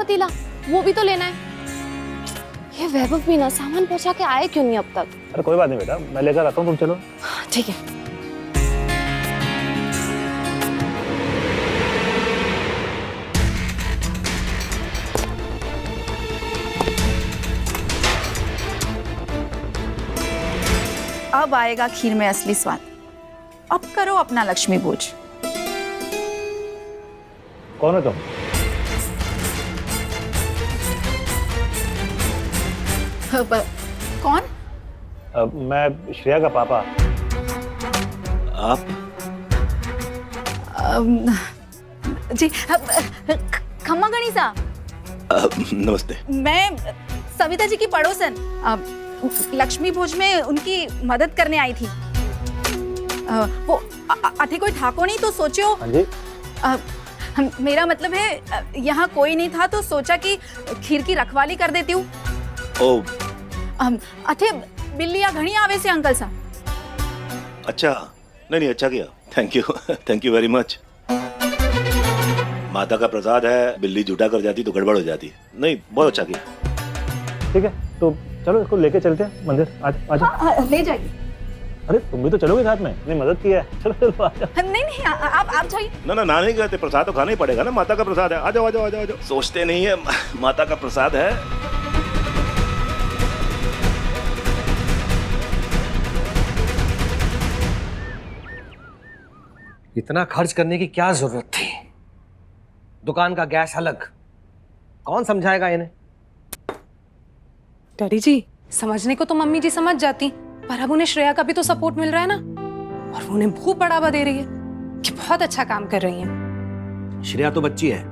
पतीला, वो भी तो लेना है। ये वैभव भी ना सामान पहुंचा के आए क्यों नहीं अब तक? अरे कोई बात नहीं बेटा, मैं लेकर आता हूँ, तुम चलो। ठीक है। अब आएगा खीर में असली स्वाद। अब करो अपना लक्ष्मी भोज। कौन है तुम? कौन? मैं श्रेया का पापा। आप? जी खम्मा गणिसा। नमस्ते। मैं सविता जी की पड़ोसन लक्ष्मी भोज में उनकी मदद करने आई थी। वो अथे कोई ठाको नहीं तो सोचो। हाँ जी। मेरा मतलब है यहाँ कोई नहीं था तो सोचा कि खीर की रखवाली कर देती हूँ। ओ अथे बिल्लियाँ घनी आवे से अंकल सा। अच्छा, नहीं अच्छा किया, थैंक यू वेरी मच। माता का प्रसाद है, बिल्ली झूठा कर जाती तो गड़बड़ हो जाती है। नहीं, बहुत अच्छा किया। ठीक है, तो चलो इसको लेके चलते हैं मंदिर। आजा। ले जाइए। अरे तुम भी तो चलोगे साथ में, इतनी मदद की है। चलो चलो आजा। नहीं आप जाइए। ना नहीं कहते, प्रसाद तो खाना ही पड़ेगा ना, माता का प्रसाद है। आ जाओ। सोचते नहीं है माता का प्रसाद है। इतना खर्च करने की क्या जरूरत थी? दुकान का गैस अलग, कौन समझाएगा इन्हें? डैडी जी, समझने को तो मम्मी जी समझ जाती, पर अब उन्हें श्रेया का भी तो सपोर्ट मिल रहा है ना, और वो उन्हें खूब बढ़ावा दे रही है कि बहुत अच्छा काम कर रही हैं। श्रेया तो बच्ची है,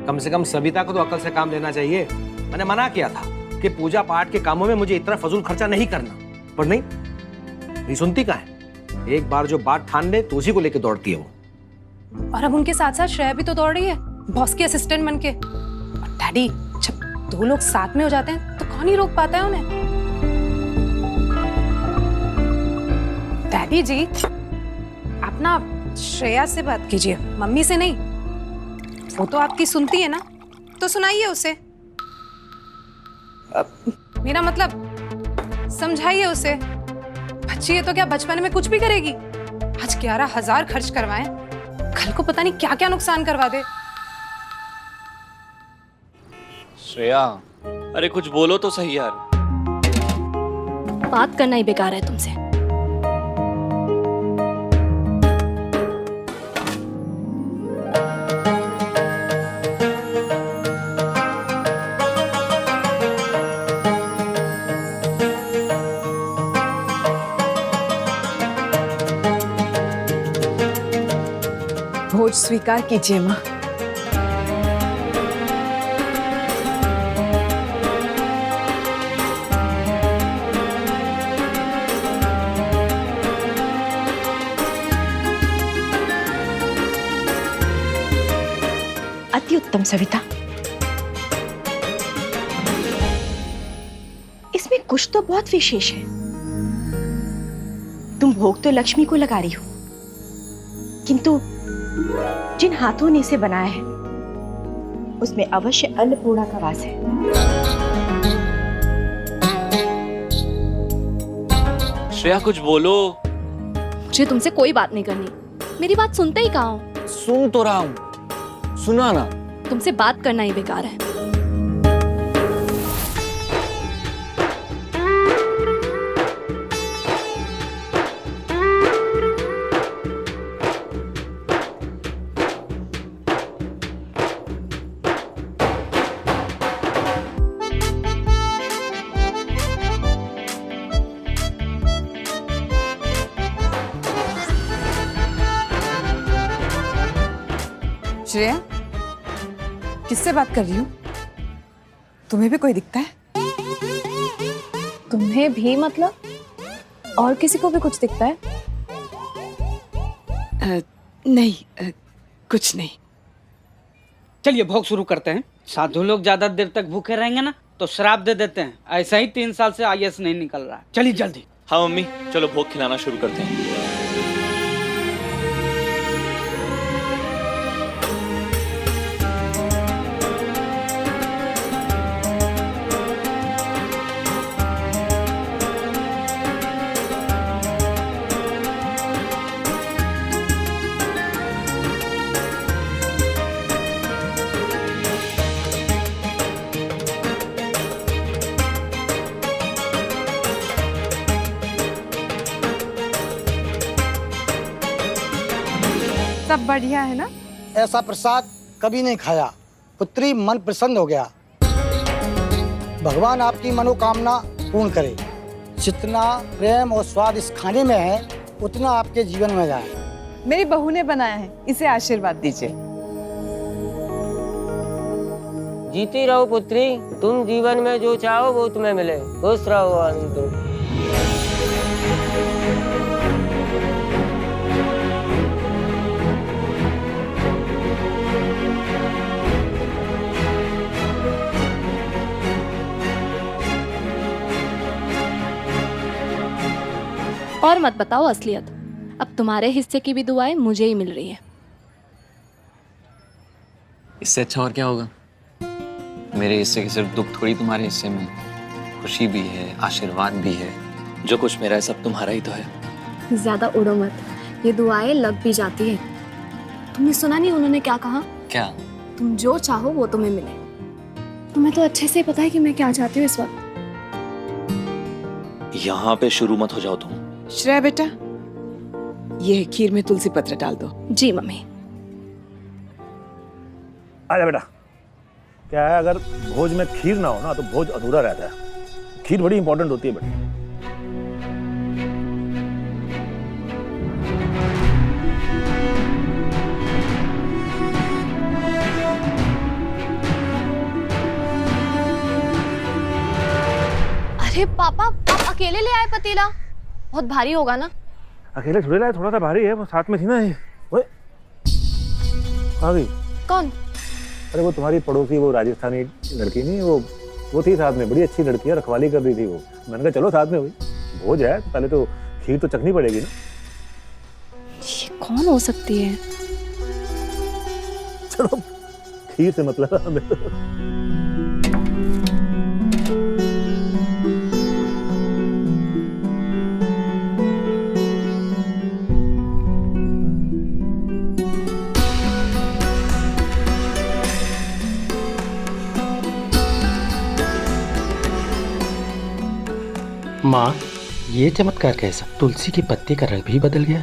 कम से कम सविता को तो अकल से काम लेना चाहिए। मैंने मना किया था कि पूजा पाठ के कामों में मुझे इतना फजूल खर्चा नहीं करना, पर नहीं सुनती कहाँ है। एक बार जो बात ठान ले तो उसी को लेकर दौड़ती है वो। और अब उनके साथ साथ श्रेया भी तो दौड़ रही है बॉस की असिस्टेंट बनके। और डैडी, जब दो लोग साथ में हो जाते हैं तो कौन ही रोक पाता है उन्हें? डैडी जी, आप ना श्रेया से बात कीजिए, मम्मी से नहीं। वो तो आपकी सुनती है ना, तो सुनाइए उसे। मेरा मतलब समझाइए उसे। बच्ची है तो क्या बचपन में कुछ भी करेगी? आज 11,000 खर्च करवाएं, कल को पता नहीं क्या क्या नुकसान करवा दे। श्रेया, अरे कुछ बोलो तो सही यार। बात करना ही बेकार है तुमसे। भोज स्वीकार कीजिए माँ। अति उत्तम सविता, इसमें कुछ तो बहुत विशेष है। तुम भोग तो लक्ष्मी को लगा रही हो, किंतु जिन हाथों ने इसे बनाया है उसमें अवश्य अन्नपूर्णा का वास है। श्रेया कुछ बोलो। मुझे तुमसे कोई बात नहीं करनी। मेरी बात सुनते ही कहाँ हो? सुन तो रहा हूँ, सुना ना। तुमसे बात करना ही बेकार है। श्रेया, किससे बात कर रही हूँ? तुम्हें भी कोई दिखता है? तुम्हें भी मतलब? और किसी को भी कुछ दिखता है? नहीं, कुछ नहीं। चलिए भोग शुरू करते हैं। साधु लोग ज्यादा देर तक भूखे रहेंगे ना तो श्राप दे देते हैं। ऐसा ही 3 साल से आईएएस नहीं निकल रहा है। चलिए जल्दी। हाँ मम्मी, चलो भोग खिलाना शुरू करते हैं। सब बढ़िया है ना? ऐसा प्रसाद कभी नहीं खाया। पुत्री, मन प्रसन्न हो गया। भगवान आपकी मनोकामना पूर्ण करे। जितना प्रेम और स्वाद इस खाने में है उतना आपके जीवन में जाए। मेरी बहू ने बनाया है, इसे आशीर्वाद दीजिए। जीती रहो पुत्री, तुम जीवन में जो चाहो वो तुम्हें मिले। खुश रहो आनंद दो। और मत बताओ असलियत, अब तुम्हारे हिस्से की भी दुआएं मुझे ही मिल रही है। इससे अच्छा और क्या होगा? मेरे हिस्से की सिर्फ दुख थोड़ी तुम्हारे हिस्से में, खुशी भी है, आशीर्वाद भी है। जो कुछ मेरा है सब तुम्हारा ही तो है। ज्यादा उड़ो मत, ये दुआएं लग भी जाती है। तुमने सुना नहीं उन्होंने क्या कहा? क्या? तुम जो चाहो वो तुम्हें मिले। तुम्हें तो अच्छे से पता है कि मैं क्या चाहती हूँ इस वक्त। यहाँ पे शुरू मत हो जाओ तुम। श्रेया बेटा, ये खीर में तुलसी पत्र डाल दो। जी मम्मी। आजा बेटा। क्या है, अगर भोज में खीर ना हो ना तो भोज अधूरा रहता है। खीर बड़ी इंपॉर्टेंट होती है बेटा। अरे पापा, आप अकेले ले आए पतीला? बहुत भारी होगा ना? अकेले थोड़ी लाए, थोड़ा सा भारी है। वो साथ में थी ना। ये ओए, आ गई। कौन? अरे वो तुम्हारी पड़ोसी, वो राजस्थानी लड़की नहीं, वो थी साथ में। बड़ी अच्छी लड़की है, रखवाली कर रही थी वो। मैंने कहा चलो साथ में हुई। भोज है तो पहले तो खीर तो चखनी पड़ेगी ना। ये कौन हो सकती है? चलो खीर से मतलब हमें तो। माँ, ये चमत्कार कैसा? तुलसी की पत्ती का रंग भी बदल गया।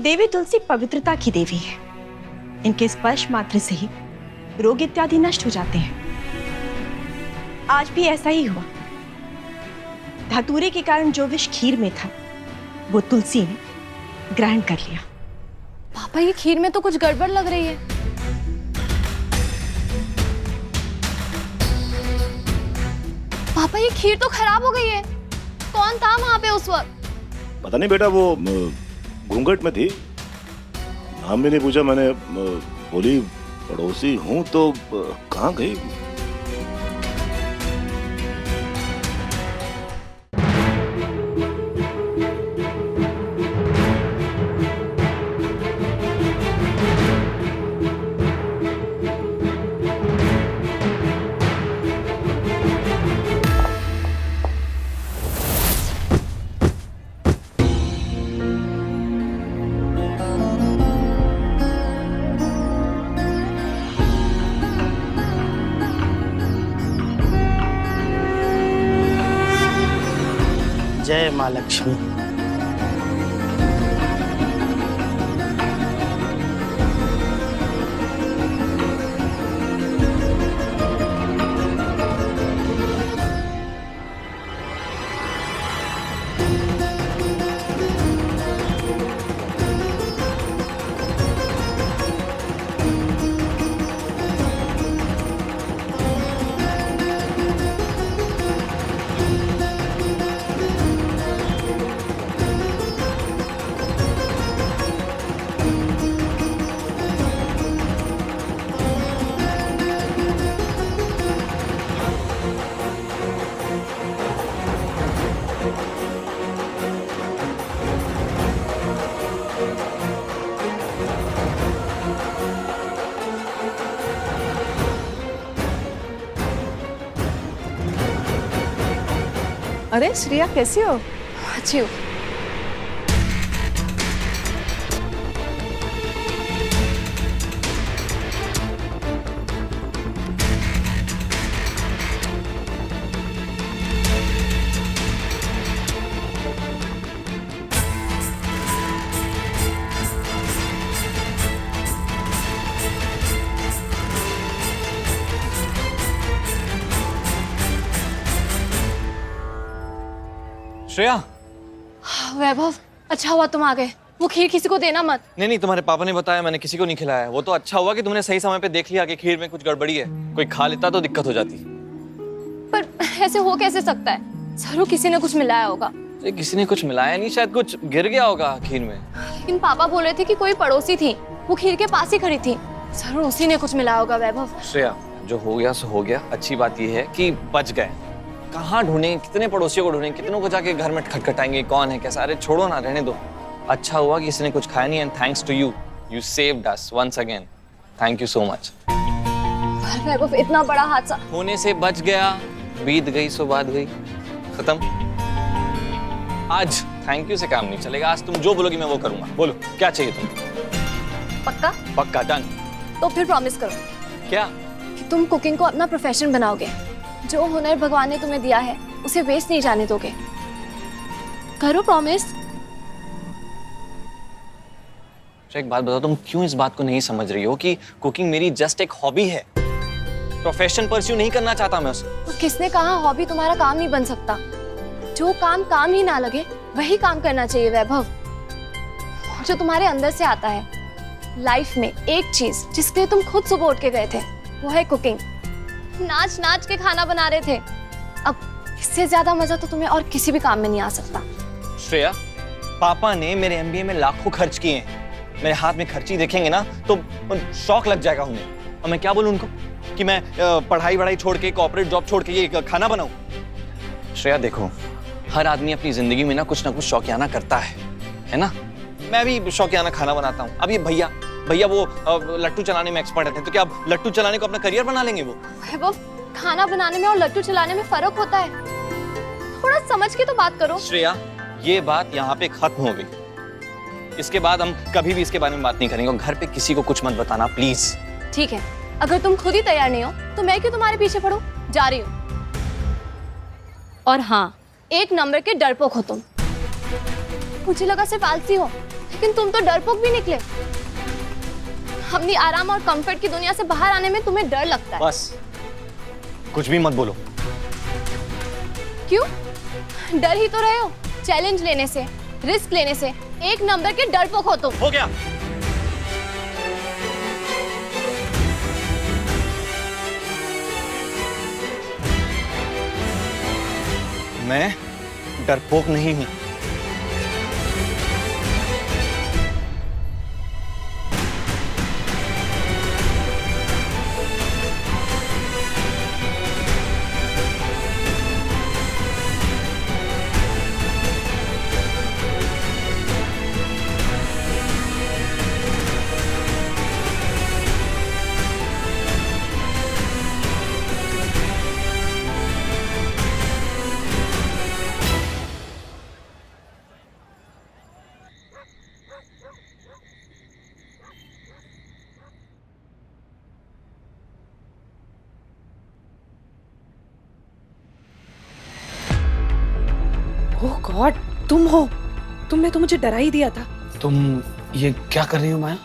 देवी तुलसी पवित्रता की देवी है। इनके स्पर्श मात्र से ही रोग इत्यादि नष्ट हो जाते हैं। आज भी ऐसा ही हुआ। धतूरे के कारण जो विष खीर में था वो तुलसी ने ग्रहण कर लिया। पापा, ये खीर में तो कुछ गड़बड़ लग रही है। पापा, ये खीर तो खराब हो गई है। कौन था वहां पे उस वक्त? पता नहीं बेटा, वो घूंघट में थी। नाम भी नहीं पूछा मैंने। बोली पड़ोसी हूँ तो कहाँ गई? जय माँ लक्ष्मी। अरे श्रेया, कैसी हो? अच्छी हो। श्रेया। वैभव, अच्छा हुआ तुम आ गए। वो खीर किसी को देना मत। नहीं, तुम्हारे पापा ने बताया, मैंने किसी को नहीं खिलाया। वो तो अच्छा हुआ कि तुमने सही समय पे देख लिया कि खीर में कुछ गड़बड़ी है। कोई खा लेता तो दिक्कत हो जाती। पर ऐसे हो कैसे सकता है? जरूर किसी ने कुछ मिलाया होगा। किसी ने कुछ मिलाया नहीं, शायद कुछ गिर गया होगा खीर में। लेकिन पापा बोल रहे थे कि कोई पड़ोसी थी, वो खीर के पास ही खड़ी थी। जरूर उसी ने कुछ मिलाया होगा वैभव। श्रेया, जो हो गया सो हो गया। अच्छी बात यह है कि बच गए। कहाँ ढूंढेंगे, कितने पड़ोसियों को ढूंढेंगे, कितनों को जाके घर में खटखटाएंगे, कौन है कैसा। अरे छोड़ो ना, रहने दो। अच्छा हुआ कि किसी ने कुछ खाया नहीं। And thanks to you, you saved us once again. Thank you so much. Vaibhav, इतना बड़ा हादसा होने से बच गया। बीत गई सो बात गई, खत्म। आज थैंक यू से काम नहीं चलेगा। आज तुम जो बोलोगी मैं वो करूंगा। बोलो क्या चाहिए तुम्हें? पक्का? पक्का, डन। तो फिर प्रॉमिस करो। क्या? कि तुम कुकिंग को अपना प्रोफेशन बनाओगे। जो हुनर भगवान ने तुम्हें दिया है उसे वेस्ट नहीं जाने दोगे। करो प्रॉमिस। एक बात बताओ, तुम क्यों इस बात को नहीं समझ रही हो कि कुकिंग मेरी जस्ट एक हॉबी है। प्रोफेशन परस्यू नहीं करना चाहता मैं उसे। तो किसने कहा हॉबी तुम्हारा काम नहीं बन सकता? जो काम काम ही ना लगे वही काम करना चाहिए वैभव, जो तुम्हारे अंदर से आता है। लाइफ में एक चीज जिसके लिए तुम खुद सुबह उठ के गए थे वो है कुकिंग। नाच नाच के खाना बना रहे थे। अब इससे ज्यादा मजा तो तुम्हें और किसी भी काम में नहीं आ सकता। श्रेया, पापा ने मेरे एमबीए में लाखों खर्च किए हैं। मेरे हाथ में खर्ची देखेंगे ना तो शौक लग जाएगा उन्हें। और मैं क्या बोलूं उनको कि मैं पढ़ाई वढ़ाई छोड़ के, कॉर्पोरेट जॉब छोड़ के ये खाना बनाऊं? श्रेया देखो, हर आदमी अपनी जिंदगी में ना कुछ शौकियाना करता है ना। मैं भी शौकियाना खाना बनाता हूँ। अब ये भैया वो लट्टू चलाने में एक्सपर्ट है, तो क्या अब लट्टू चलाने को अपना करियर बना लेंगे वो? वैभव, खाना बनाने में और लट्टू चलाने में फर्क होता है। थोड़ा समझ के तो बात करो। श्रेया, ये बात यहाँ पे खत्म हो गई। इसके बाद हम कभी भी इसके बारे में बात नहीं करेंगे। और घर पे किसी को कुछ मत बताना प्लीज। ठीक है, अगर तुम खुद ही तैयार नहीं हो तो मैं क्यों तुम्हारे पीछे पड़ूं? जा रही हूँ। और हाँ, एक नंबर के डरपोक हो तुम। मुझे लगा सिर्फ आलसी हो, लेकिन तुम तो डरपोक भी निकले। अपनी आराम और कंफर्ट की दुनिया से बाहर आने में तुम्हें डर लगता है। बस कुछ भी मत बोलो। क्यों? डर ही तो रहे हो चैलेंज लेने से, रिस्क लेने से। एक नंबर के डरपोक हो तुम। हो गया। मैं डरपोक नहीं हूं। ओह गॉड, तुम हो। तुमने तो मुझे डरा ही दिया था। तुम ये क्या कर रही हो माया?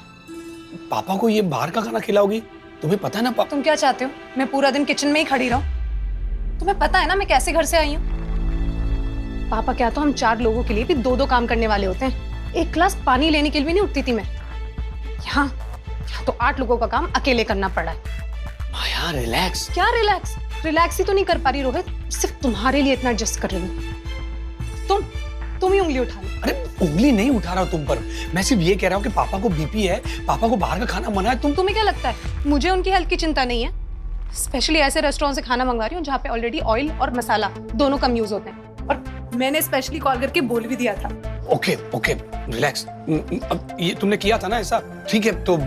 पापा को ये बाहर का खाना खिलाओगी? तुम्हें पता है ना तुम क्या चाहते हो? मैं पूरा दिन किचन में ही खड़ी रहूं? तुम्हें पता है ना मैं कैसे घर से आई हूँ? पापा क्या, तो हम 4 लोगों के लिए भी 2-2 काम करने वाले होते हैं। एक गिलास पानी लेने के लिए भी नहीं उठती थी मैं। यहाँ तो 8 लोगों का काम अकेले करना पड़ा है। माया रिलैक्स। क्या रिलैक्स? रिलैक्स ही तो नहीं कर पा रही रोहित। सिर्फ तुम्हारे लिए इतना एडजस्ट कर रही हूँ। तुम ही उंगली उठा लो। अरे उंगली नहीं उठा रहा हूं तुम पर। मैं सिर्फ ये कह रहा हूँ कि पापा को बीपी है, पापा को बाहर का खाना मना है। तुम्हें क्या लगता है मुझे उनकी हेल्थ की चिंता नहीं है? स्पेशली ऐसे रेस्टोरेंट से खाना मंगवा रही हूँ जहाँ पे ऑलरेडी ऑयल और मसाला दोनों कम यूज होते हैं। और मैंने स्पेशली कॉल करके बोल भी दिया था। Okay relax. अब ये तुमने किया था ना ऐसा, ठीक है, तो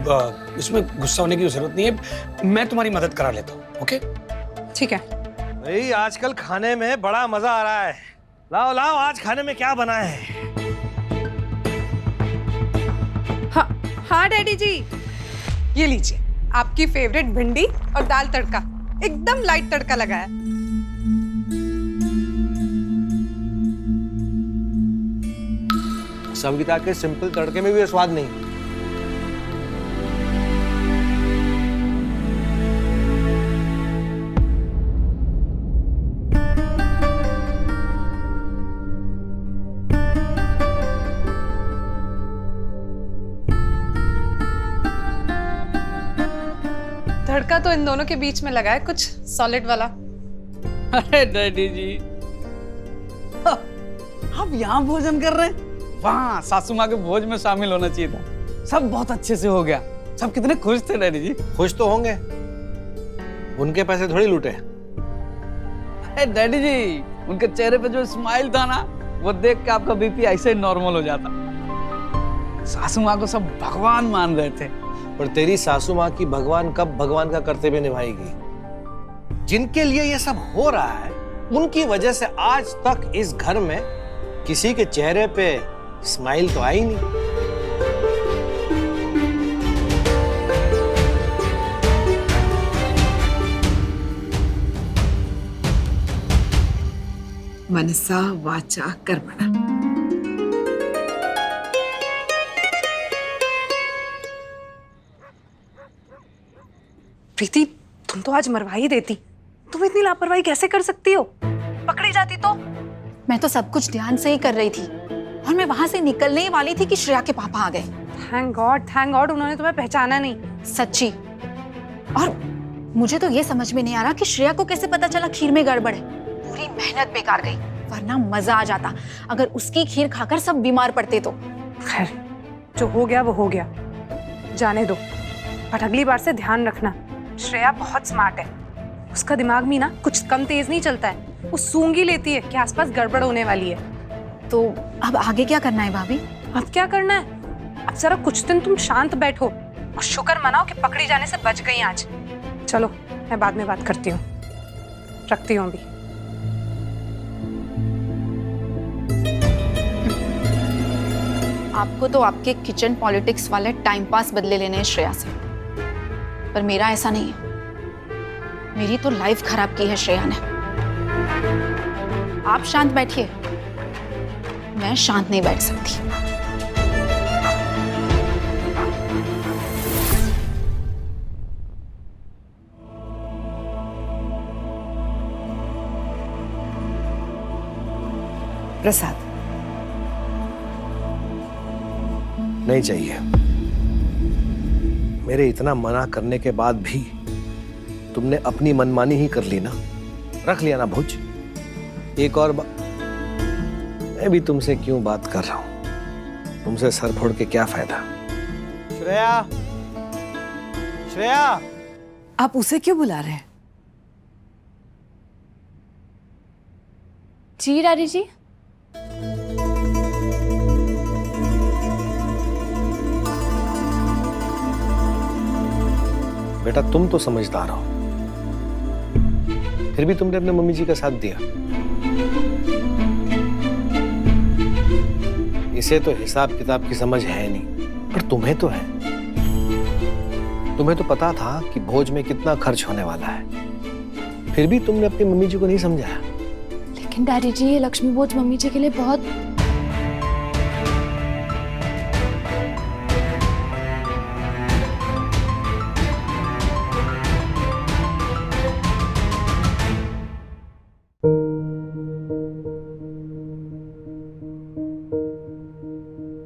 इसमें गुस्सा होने की जरूरत नहीं है। मैं तुम्हारी मदद करा लेता हूँ। ओके ठीक है। भाई आजकल खाने में बड़ा मजा आ रहा है। लाओ लाओ, आज खाने में क्या बना है? हाँ डैडी जी, ये लीजिए आपकी फेवरेट भिंडी और दाल तड़का। एकदम लाइट तड़का लगा है। सविता के सिंपल तड़के में भी स्वाद नहीं। तड़का तो इन दोनों के बीच में लगा है, कुछ सॉलिड वाला। अरे डैडी जी, आप यहाँ भोजन कर रहे हैं? वहाँ सासू माँ के भोज में शामिल होना चाहिए था। सब बहुत अच्छे से हो गया, सब कितने खुश थे डैडी जी। खुश तो होंगे, उनके पैसे थोड़ी लूटे। अरे डैडी जी, उनके चेहरे पे जो स्माइल था ना, वो देख के आपका बीपी ऐसे ही नॉर्मल हो जाता। सासू माँ को सब भगवान मान रहे थे। पर तेरी सासू माँ की भगवान कब भगवान का कर्तव्य निभाएगी? जिनके लिए ये सब हो रहा है, उनकी वजह से आज तक इस घर में किसी के चेहरे पे स्माइल तो आई नहीं। मनसा वाचा कर्मणा। प्रीति, तुम तो आज मरवा ही देती। तुम इतनी लापरवाही कैसे कर सकती हो? पकड़ी जाती तो। मैं तो सब कुछ ध्यान से ही कर रही थी और मैं वहां से निकलने ही वाली थी कि श्रेया के पापा आ गए। थैंक गॉड उन्होंने तुम्हें पहचाना नहीं। सच्ची। और मुझे तो ये समझ में नहीं आ रहा कि श्रेया को कैसे पता चला खीर में गड़बड़ है। पूरी मेहनत बेकार गई, वरना मजा आ जाता अगर उसकी खीर खाकर सब बीमार पड़ते तो। खैर, जो हो गया वो हो गया, जाने दो। बट अगली बार से ध्यान रखना, श्रेया बहुत स्मार्ट है। उसका दिमाग भी ना कुछ कम तेज नहीं चलता है। वो सूंघी लेती है कि आसपास गड़बड़ होने वाली है। तो अब आगे क्या करना है भाभी? अब क्या करना है? अब जरा कुछ दिन तुम शांत बैठो और शुक्र मनाओ कि पकड़ी जाने से बच गई आज। चलो, मैं बाद में बात करती हूँ, रखती हूँ अभी। आपको तो आपके किचन पॉलिटिक्स वाले टाइम पास बदले लेने हैं श्रेया से, पर मेरा ऐसा नहीं है। मेरी तो लाइफ खराब की है श्रेया ने। आप शांत बैठिए, मैं शांत नहीं बैठ सकती। प्रसाद नहीं चाहिए। मेरे इतना मना करने के बाद भी तुमने अपनी मनमानी ही कर ली ना। रख लिया ना भुज। एक और मैं भी तुमसे क्यों बात कर रहा हूं? तुमसे सर फोड़ के क्या फायदा? श्रेया, श्रेया, आप उसे क्यों बुला रहे हैं? जी डैडी जी। बेटा, तुम तो समझदार हो, फिर भी तुमने अपने मम्मी जी का साथ दिया। इसे तो हिसाब किताब की समझ है नहीं, पर तुम्हें तो है। तुम्हें तो पता था कि भोज में कितना खर्च होने वाला है, फिर भी तुमने अपनी मम्मी जी को नहीं समझाया। लेकिन डैडी जी, ये लक्ष्मी भोज मम्मी जी के लिए बहुत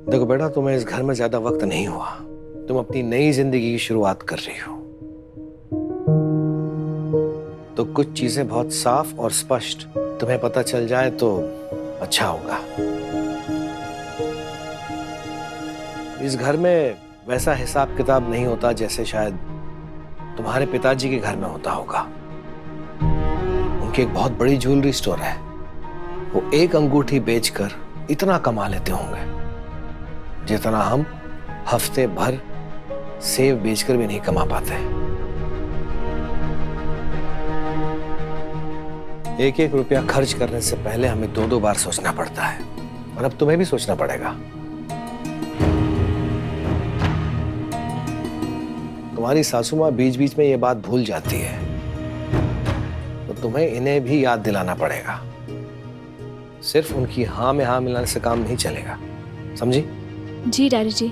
देखो बेटा, तुम्हें इस घर में ज्यादा वक्त नहीं हुआ। तुम अपनी नई जिंदगी की शुरुआत कर रही हो, तो कुछ चीजें बहुत साफ और स्पष्ट तुम्हें पता चल जाए तो अच्छा होगा। इस घर में वैसा हिसाब किताब नहीं होता जैसे शायद तुम्हारे पिताजी के घर में होता होगा। उनकी एक बहुत बड़ी ज्वेलरी स्टोर है। वो एक अंगूठी बेचकर इतना कमा लेते होंगे जितना हम हफ्ते भर सेव बेचकर भी नहीं कमा पाते। एक एक रुपया खर्च करने से पहले हमें दो दो बार सोचना पड़ता है, और अब तुम्हें भी सोचना पड़ेगा। तुम्हारी सासू माँ बीच बीच में ये बात भूल जाती है, तो तुम्हें इन्हें भी याद दिलाना पड़ेगा। सिर्फ उनकी हाँ में हाँ मिलाने से काम नहीं चलेगा, समझी? जी डैडी जी।